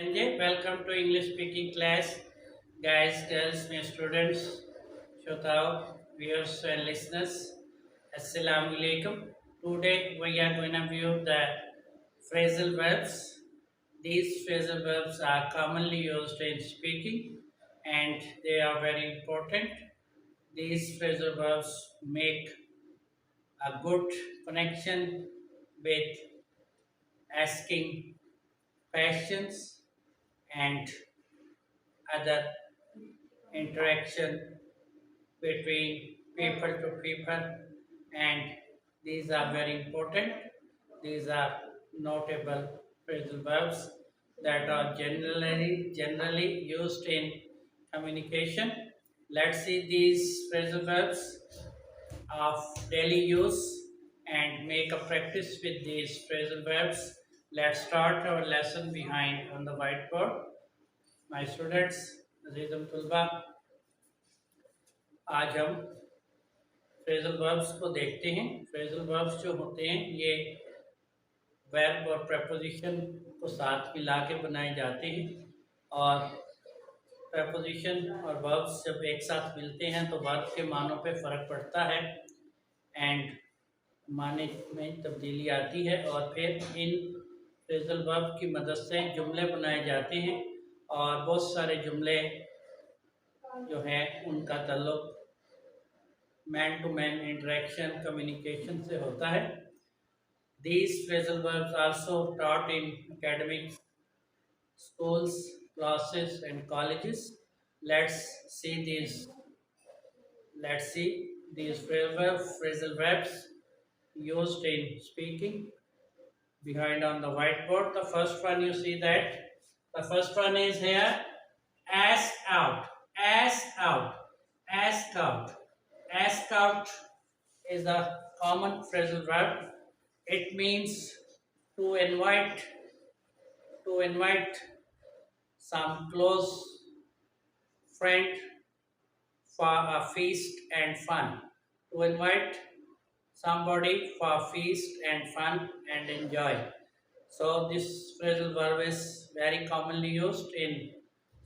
Sanjay, welcome to English speaking class. Guys, girls, my students, Shotao, viewers and listeners. Assalamu alaikum. Today we are going to view the phrasal verbs. These phrasal verbs are commonly used in speaking and they are very important. These phrasal verbs make a good connection with asking questions and other interaction between people to people, and these are very important. These are notable phrasal verbs that are generally used in communication. Let's see these phrasal verbs of daily use and make a practice with these phrasal verbs. Let's start our lesson behind on the whiteboard. My students, Azizam Tulba, आज हम phrasal verbs को देखते हैं। Phrasal verbs जो होते हैं ये verb और प्रपोजिशन को साथ मिला के बनाए जाते हैं, और प्रपोजिशन और वर्ब्स जब एक साथ मिलते हैं तो वर्ब के मानों पे फ़र्क पड़ता है एंड माने में तब्दीली आती है, और फिर इन फ्रेजल वर्ब की मदद से जुमले बनाए जाते हैं, और बहुत सारे जुमले जो हैं उनका ताल्लुक man to man interaction communication से होता है। These phrasal verbs also taught in academic schools, classes and colleges. Let's see these. Let's see these phrasal verbs used in speaking behind on the whiteboard. The first one you see that the first one is here. Ask out, ask out, ask out. Ask out is a common phrasal verb. It means to invite some close friend for a feast and fun. To invite somebody for feast and fun and enjoy. So this phrasal verb is very commonly used in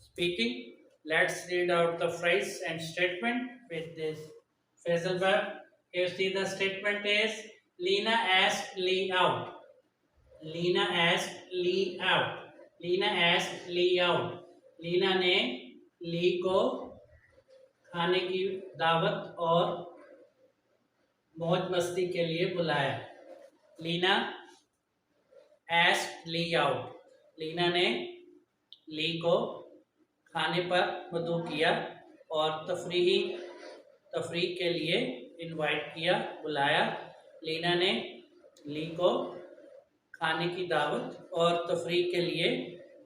speaking. Let's read out the phrase and statement with this phrasal verb. You see the statement is Lena asked Lee out. Lena asked Lee out. Lena asked Lee out. Leena ने ली को खाने की दावत और मौज मस्ती के लिए बुलाया। Leena asked Lee out. Leena ने ली को खाने पर मदऊ किया और तफरीह के लिए इनवाइट किया, बुलाया। लीना ने ली को खाने की दावत और तफरीह के लिए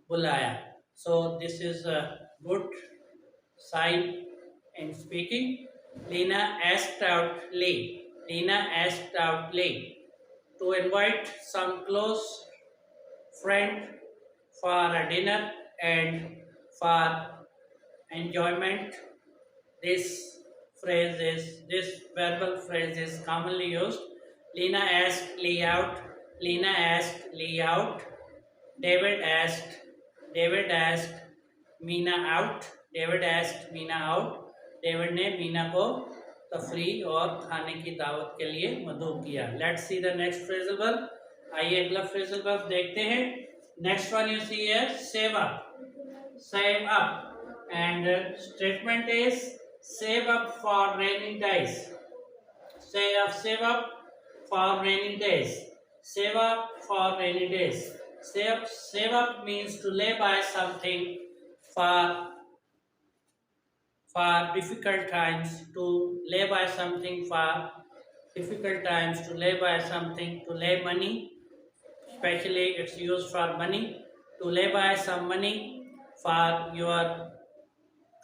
बुलाया। So this is a good sign in speaking. Leena asked out Lee. Lena asked out Lee to invite some close friend for a dinner and for enjoyment. This verbal phrase is commonly used. Lena asked Lee out. Lena asked Lee out. David asked Meena out. David asked Meena out. David ने मीना को तफरीह और खाने की दावत के लिए मदऊ किया। Let's see the next phrasal verb. आइए अगला फ्रेजल वर्ब देखते हैं। नेक्स्ट वन यू सी है save up. Save up and statement is save up for rainy days. Save up for rainy days. Save up for rainy days. Save up means to lay by something for difficult times, to lay by something for difficult times, to lay by something, to lay money, especially it's used for money, to lay by some money for your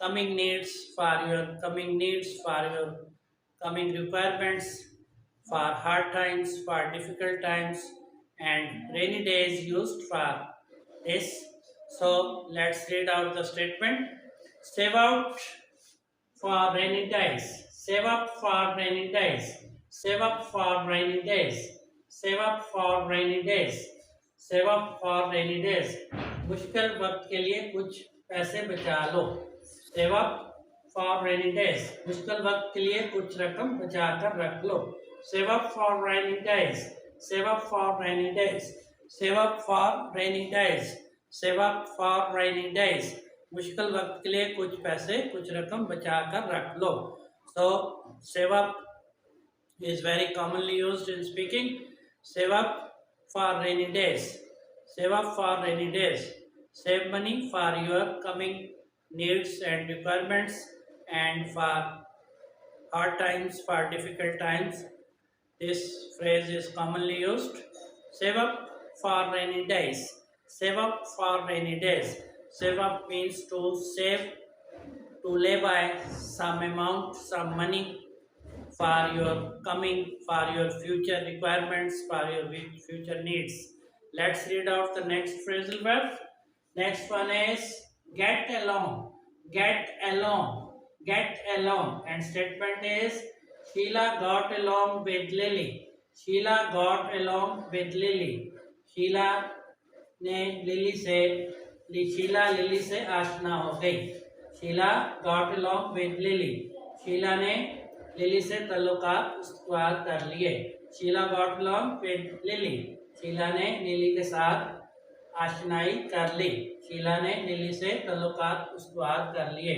coming needs, for your coming requirements, for hard times, for difficult times, and rainy days used for this. So let's read out the statement. Save out for rainy days. Save up for rainy days. Save up for rainy days. Save up for rainy days. Save up for rainy days. मुश्किल वक्त के लिए कुछ पैसे बचा लो। Save up for rainy days. मुश्किल वक्त के लिए कुछ रकम बचा कर रख लो। Save up for rainy days. Save up for rainy days. Save up for rainy days. Save up for rainy days. मुश्किल वक्त के लिए कुछ पैसे कुछ रकम बचा कर रख लो। So save up is very commonly used in speaking. Save up for rainy days. Save up for rainy days. Save money for your coming needs and requirements and for hard times, for difficult times. This phrase is commonly used. Save up for rainy days. Save up for rainy days. Save up means to save, to lay by some amount, some money for your coming, for your future requirements, for your future needs. Let's read out the next phrasal verb. Next one is get along. Get along. Get along. And statement is Sheila got along with Lily. Sheila got along with Lily. Sheila ने Lily से Sheila lily से आशना हो गई। Sheila got along with Lily. Sheila ने Lily से ताल्लुकात इस्तवार कर लिए। Sheila got along with Lily. Sheila ने लिली के साथ आशनाई कर ली। शीला ने लिली से ताल्लुकात इस्तवार कर लिए।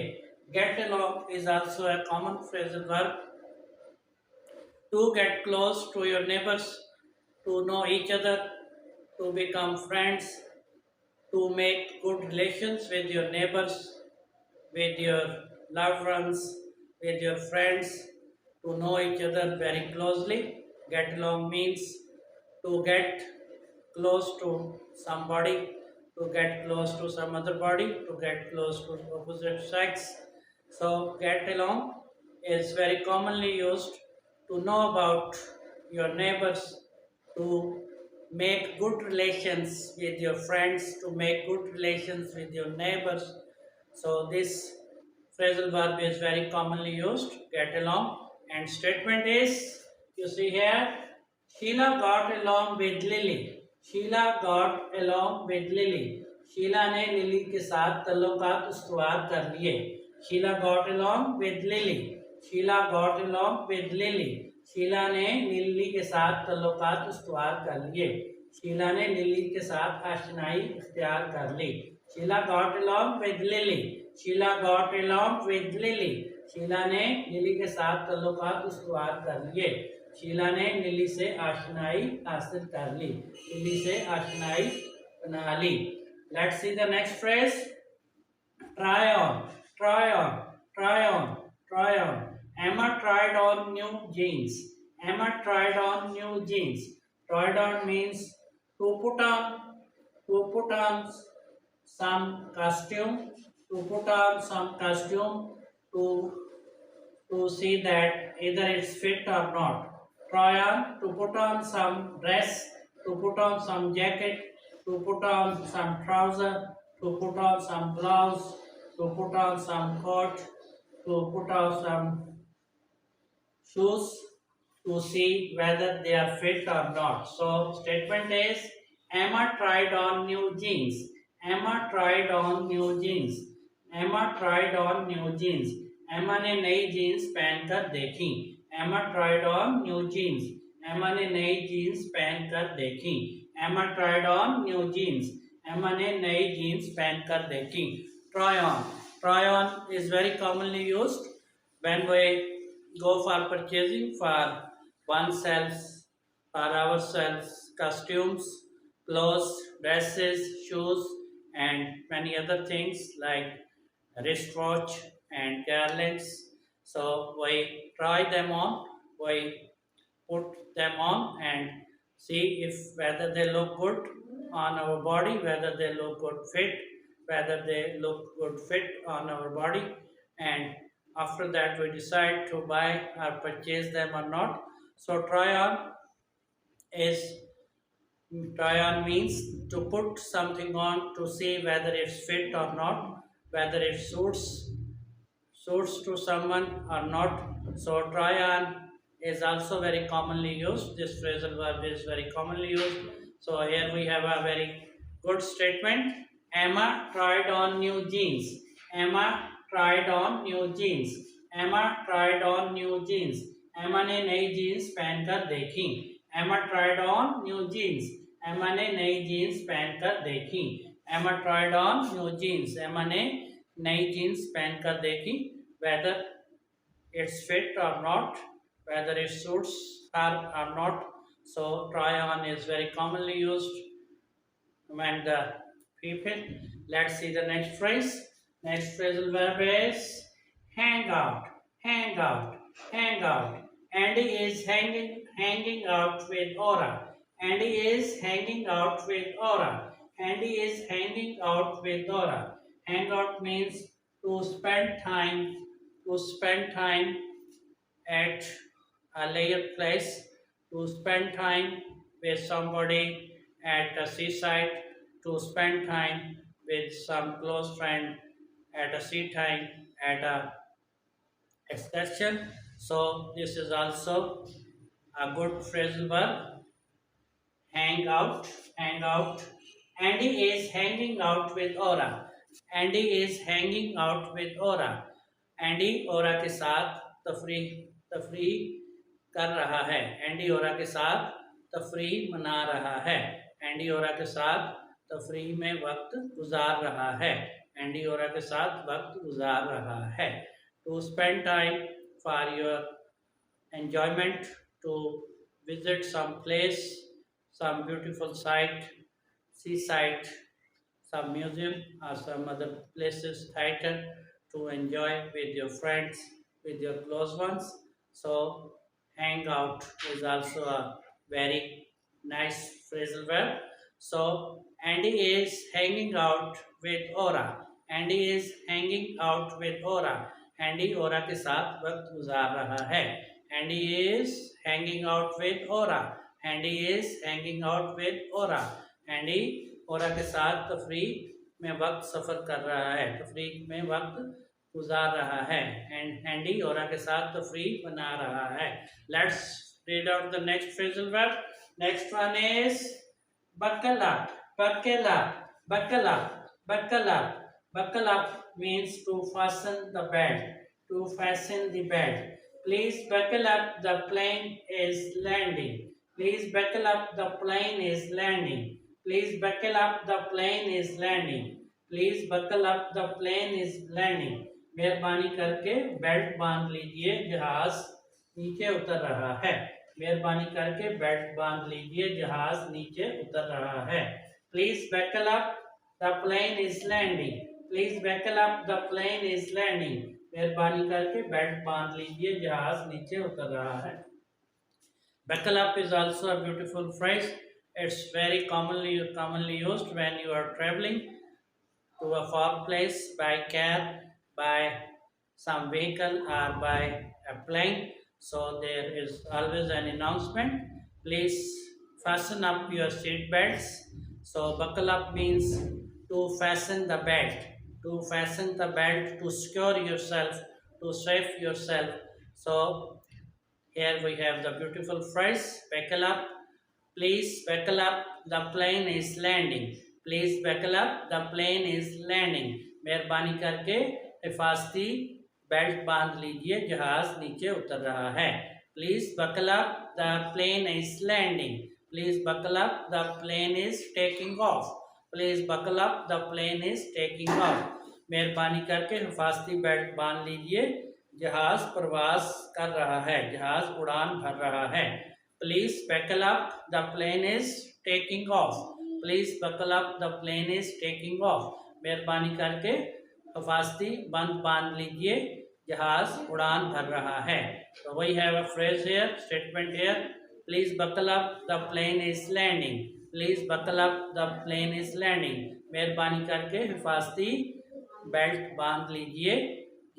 Get along is also a common phrasal verb to get close to your neighbors, to know each other, to become friends, to make good relations with your neighbors, with your loved ones, with your friends, to know each other very closely. Get along means to get close to somebody, to get close to some other body, to get close to opposite sex. So, get along is very commonly used to know about your neighbors, to make good relations with your friends, to make good relations with your neighbors. So this phrasal verb is very commonly used, get along. And statement is, you see here, Sheila got along with Lily. Sheila got along with Lily. Sheila ने Lily के साथ तल्लुकात इस्तवार कर लिए। Sheila got along with Lily. Sheila got along with Lily. Sheila ने Lily के साथ तल्लुकात इस्तवार कर लिए। शीला ने लिली के साथ आशनाई इख्तियार कर ली। Sheela got along with Lily. Sheila got along with Lily. Sheila ने लिली के साथ तल्लुकात इस्तवार कर लिए। शीला ने लिली से आशनाई हासिल कर ली। लिली से आशनाई बना ली। Let's see the next phrase. Try on, try on, try on, try on. Emma tried on new jeans. Emma tried on new jeans. Tried on means to put on some costume, to put on some costume, to see that either it's fit or not. Try on, to put on some dress, to put on some jacket, to put on some trouser, to put on some blouse, to put on some coat, to put on some shoes, to see whether they are fit or not. So statement is Emma tried on new jeans. Emma tried on new jeans. Emma tried on new jeans. Emma ने नई jeans पहनकर देखी। Emma tried on new jeans. Emma ने नई jeans पहनकर देखी। Emma tried on new jeans. Emma ने नई जीन्स पहनकर देखी। Try on. Try on is very commonly used when we go for purchasing for oneself, for ourselves, costumes, clothes, dresses, shoes, and many other things like wristwatch and garlands. So we try them on, we put them on and see if whether they look good on our body, whether they look good fit, whether they look good fit on our body, and after that we decide to buy or purchase them or not. So is try on means to put something on to see whether it's fit or not, whether it suits to someone or not. So try on is also very commonly used. This phrasal verb is very commonly used. So here we have a very good statement. Emma tried on new jeans. Emma tried on new jeans. Emma tried on new jeans. Emma ने नई jeans पहनकर देखी. Emma tried on new jeans. Emma ने नई jeans पहनकर देखी. Emma tried on new jeans. Emma ने नई जीन्स पहनकर देखी. Whether it's fit or not, whether it suits her or not. So try on is very commonly used when the people. Let's see the next phrase. Next phrasal verb is hang out, hang out, hang out. Andy is hanging out with Aura. Andy is hanging out with Aura. Andy is hanging out with Aura. Hang out means to spend time, to spend time at a later place, to spend time with somebody at a seaside, to spend time with some close friend at a sea time at a excursion. So this is also a good phrasal verb. Hang out, hang out. Andy is hanging out with Aura. Andy is hanging out with Aura. Andy Aura के साथ तफरी कर रहा है. Andy ओरा के साथ तफरी मना रहा है. एंडी ओरा के साथ तफरी में वक्त गुजार रहा है. एंडी ओरा के साथ वक्त गुजार रहा है. To spend time for your enjoyment, to visit some place, some beautiful site, seaside, some museum or some other places, theater, to enjoy with your friends, with your close ones. So hang out is also a very nice phrasal verb. So Andy is hanging out with Aura. Andy is hanging out with Aura. Andy Aura के साथ वक्त गुजार रहा है. Andy is hanging out with Aura. Andy is hanging out with Aura. Andy Aura के साथ तफरी में वक्त सफ़र कर रहा है. तफरी में वक्त गुजार रहा है. And Andy Aura के साथ तफरी बना रहा है. Let's read out the next phrasal verb. Next one is buckle up, buckle up, buckle up, buckle up. Buckle up means to fasten the belt, to fasten the belt. Please buckle up, the plane is landing. Please buckle up, the plane is landing. Please buckle up, the plane is landing. Please buckle up, the plane is landing. मेहरबानी करके belt बांध लीजिए, जहाज नीचे उतर रहा है. मेहरबानी करके बेल्ट बांध लीजिए, जहाज नीचे उतर रहा है. Please buckle up, the plane is landing. Please buckle up, the plane is landing. मेहरबानी करके बेल्ट बांध लीजिए, जहाज नीचे उतर रहा है. Buckle up is also a beautiful phrase. It's very commonly used when you are traveling to a far place by car, by some vehicle, or by a plane. So there is always an announcement. Please fasten up your seat belts. So buckle up means to fasten the belt, to fasten the belt, to secure yourself, to save yourself. So here we have the beautiful phrase, buckle up. Please buckle up, the plane is landing. Please buckle up, the plane is landing. मेहरबानी करके हिफाजती belt बांध लीजिए, जहाज नीचे उतर रहा है. Please buckle up, the plane is landing. Please buckle up, the plane is taking off. Please buckle up, the plane is taking off. मेहरबानी करके हिफाजती बेल्ट बांध लीजिए, जहाज प्रवास कर रहा है, जहाज उड़ान भर रहा है. Please buckle up, the plane is taking off. Please buckle up, the plane is taking off. मेहरबानी करके हिफाजती बंद बांध लीजिए, जहाज उड़ान भर रहा है. So we have a phrase here, statement here. Please buckle up, the plane is landing. Please buckle up, the plane is landing. मेहरबानी करके हिफाजती बेल्ट बांध लीजिए,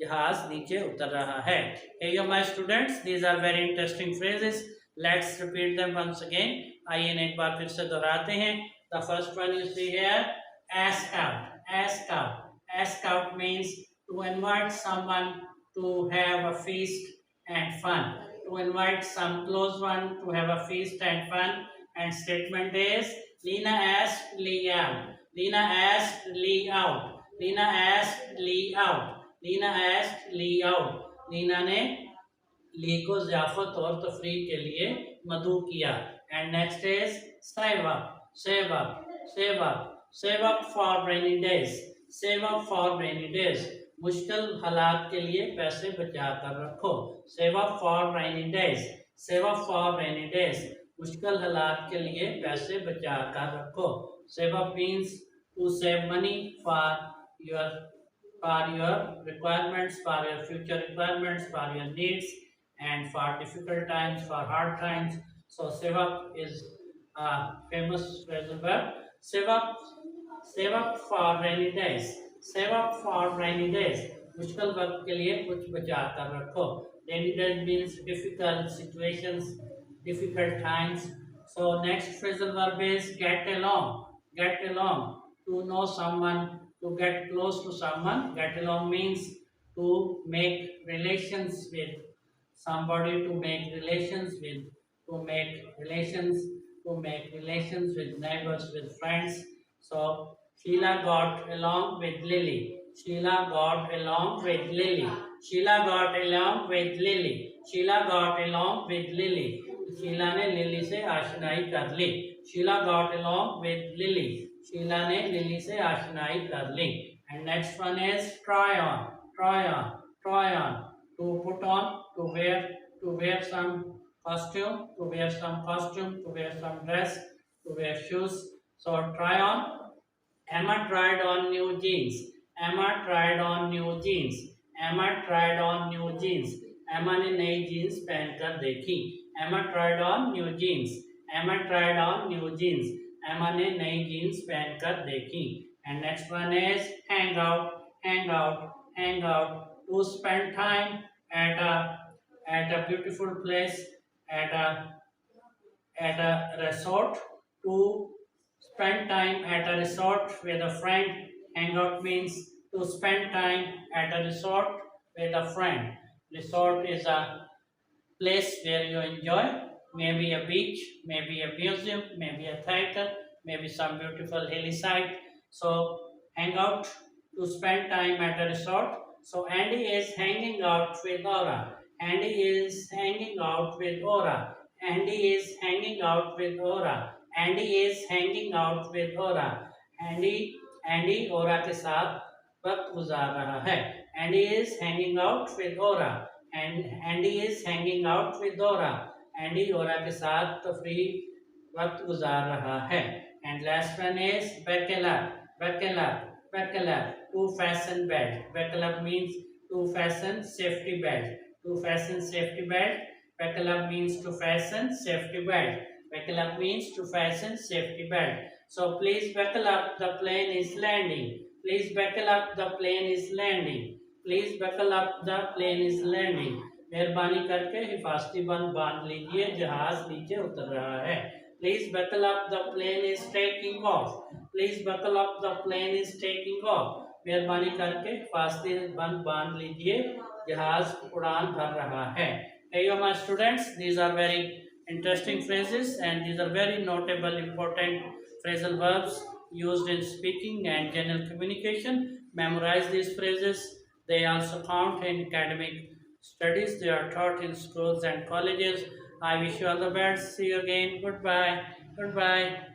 जहाज नीचे उतर रहा है. Hey my students, these are very interesting phrases. Let's repeat them once again. आइए एक बार फिर से दोहराते हैं. The first one you see here, ask out. Ask out. Ask out means to invite someone to have a feast and fun. To invite some close one to have a feast and fun. And statement is, Lina asked Liam. Lina asked Lee out. Lina asked Lee out. Lina asked Lee out. Leena ने ली को ज़ियाफ़त और तफरीह के लिए मदऊ किया. And next is save up. Save up. Save up. Save up for rainy days. Save up for rainy days. मुश्किल हालात के लिए पैसे बचा कर रखो. Save up for rainy days. Save up for rainy days. मुश्किल हालात के लिए पैसे बचा कर रखो. Save up means to save money for your requirements, for your future requirements, for your needs, and for difficult times, for hard times. So save up is a famous phrasal verb. Save up, save up for rainy days. Save up for rainy days. मुश्किल वक्त के लिए कुछ बचा कर रखो. Rainy days means difficult situations, difficult times. So next phrasal verb is get along. Get along. To know someone, to get close to someone. Get along means to make relations with somebody, to make relations with, to make relations, to make relations with neighbors, with friends. So Sheila got along with Lily. Sheila got along with Lily. Sheila got along with Lily. Sheila got along with Lily. Sheila ने Lily से आशनाई कर ली. Sheila got along with Lily. Sheila ने Lily से आशनाई कर ली. And next one is try on. Try on. Try on. To put on, to wear some costume, to wear some costume, to wear some dress, to wear shoes. So try on. Emma tried on new jeans. Emma tried on new jeans. Emma tried on new jeans. Emma ने नई jeans पहनकर देखी. Emma tried on new jeans. Emma tried on new jeans. Emma ने नई jeans पहनकर देखी. And next one is hang out. Hang out. Hang out. To spend time at a beautiful place, at a resort. To spend time at a resort with a friend. Hang out means to spend time at a resort with a friend. Resort is a place where you enjoy, maybe a beach, maybe a museum, maybe a theater, maybe some beautiful hilly site. So hang out, to spend time at a resort. So Andy is hanging out with Aura. Andy is hanging out with Aura. Andy is hanging out with Aura. Andy is hanging out with Aura. Andy Aura के साथ वक्त गुजार रहा है. Andy is hanging out with Aura. And Andy is hanging out with Aura. Andy Aura के साथ तफरीह वक्त गुजार रहा है. And last one is buckle up. Buckle up. Buckle up. To fasten belt. Buckle up means to fasten safety belt. To fasten safety belt. Buckle up means to fasten safety belt. Buckle up means to fasten safety belt. So please buckle up, the plane is landing. Please buckle up, the plane is landing. Please buckle up, the plane is landing. मेहरबानी करके हिफाजती बंद बांध लीजिए, जहाज नीचे उतर रहा है. Please buckle up, the plane is taking off. Please buckle up, the plane is taking off. मेहरबानी करके हिफाजती बंद बांध लीजिए, जहाज उड़ान भर रहा है. Hey, my students, these are very interesting phrases and these are very notable, important phrasal verbs used in speaking and general communication. Memorize these phrases. They also count in academic studies. They are taught in schools and colleges. I wish you all the best. See you again. Goodbye. Goodbye.